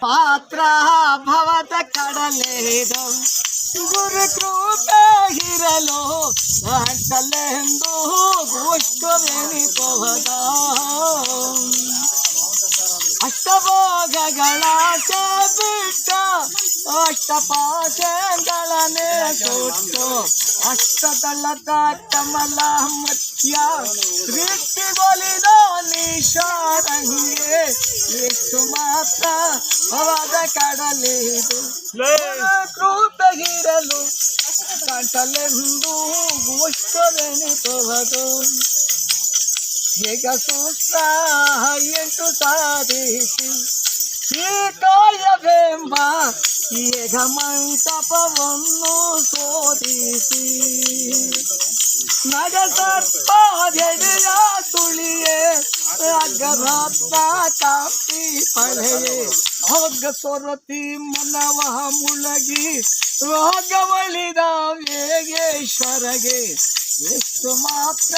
ಪಾತ್ರ ಭವದ ಕಡಲೇದು ಗುರು ಕೃಪೆ ಇರಲು ಗಂಟಲೆಂದು ಗೋಷ್ಠವೆನಿಪುವದ ಅಷ್ಟಭೋಗಗಳ ಬಿಟ್ಟ ಅಷ್ಟಪಾಶಗಳನ್ನೇ ಸುಟ್ಟು ಅಷ್ಟದಳದ ಕಮಲ ಮಧ್ಯ ದೃಷ್ಟಿಗೊಲಿದ ನಿಶಾರಂಗೆ ಎಷ್ಟು ಮಾತ್ರ ಅವದ ಕಡಲಿದು ಕೃಪೆಗಿರಲು ಗಂಟಲೆಂದು ಗೋಷ್ಠವೆನಿಪುವುದು ಈಗ ಸೂತ್ರ ಎಂಟು ಸಾಧಿಸಿ ಈ ಕಾಯವೆಂಬ ಈಗ ಮಂಟಪವನ್ನು ಶೋಧಿಸಿ ನಗಸರ್ಪಾದೆಡೆಯ ತುಳಿಯೇ ಅಗ್ರರತ್ನ ಕಾಂತಿ ಪಳೆಯೇ ಹೋಗ ಸೊರತಿ ಮನವ ಮುಳಗಿ ರೋಗವಳಿದ ವೇಗೇಶ್ವರಗೆ ಎಷ್ಟು ಮಾತ್ರ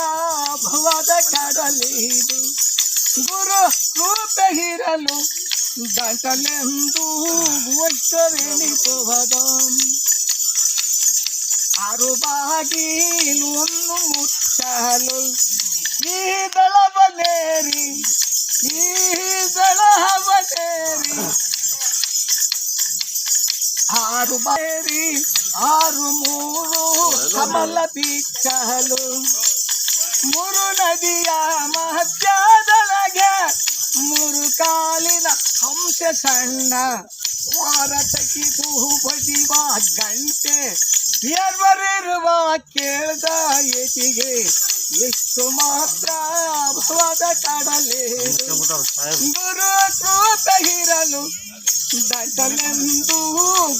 ಭವದ ಕಡಲಿದು ಗುರು ಕೃಪೆ ಇರಲು ಗಂಟಲೆಂದು ಗೋಷ್ಠವೆನಿಪುವುದು ಆರು ಬಾಗಿಲನ್ನು ಮುಚ್ಚಲು ಈ ದಳವನೇರಿ ಈ ದಳವನೇರಿ ಆರು ಬಾರಿ ಆರು ಮೂರು ಕಮಲ ಬಿಚ್ಚಲು ಮೂರು ನದಿಯ ಮಧ್ಯದೊಳಗೆ ಮೂರು ಕಾಲಿನ ಹಂಸ ಸಣ್ಣ ವಾರ ತೆಗೆದು ಬಡಿವ ಗಂಟೆ ಎರ್ವರಿರುವ ಕೇಳ್ದ ಎತಿಗೆ ಎಷ್ಟು ಮಾತ್ರ ಭವದ ಕಡಲೇದು ಗುರು ಕೃಪೆ ಇರಲು ದಂಡಲೆಂದು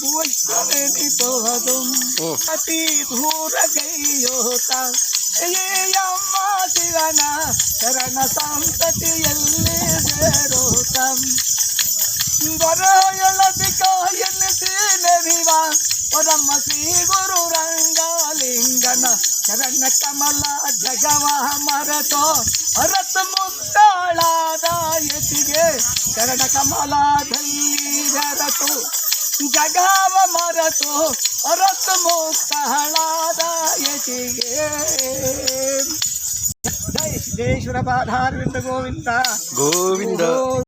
ಗೋಷ್ಠವೆನಿಪುವುದು ಅತಿ ದೂರ ಗೈಯೋತ ಅಮ್ಮ ಶಿವನ ಶರಣ ಸಂತತಿಯಲ್ಲಿ ಸೇರೋತ ದೊರೆಯಲದಿಕ ಎನ್ನಿಸಿ ನೆರಿವ ಪರಮ ಶ್ರೀ ಗುರು ರಂಗಲಿಂಗನ ಶರಣ ಕಮಲ ಜಗವ ಮರೆತೋ ರಥ ಮುಕ್ತಾಳಾದ ಯತಿಗೆ ಶರಣ ಕಮಲದಲ್ಲಿ ಜರತು ಜಗವ ಮರೆತು ರಥ ಮುಕ್ತಾಳಾದ ಯತಿಗೆ ಜೈ ಸಿದ್ದೇಶ್ವರ ಪಾದಾರವಿಂದ ಗೋವಿಂದ ಗೋವಿಂದ.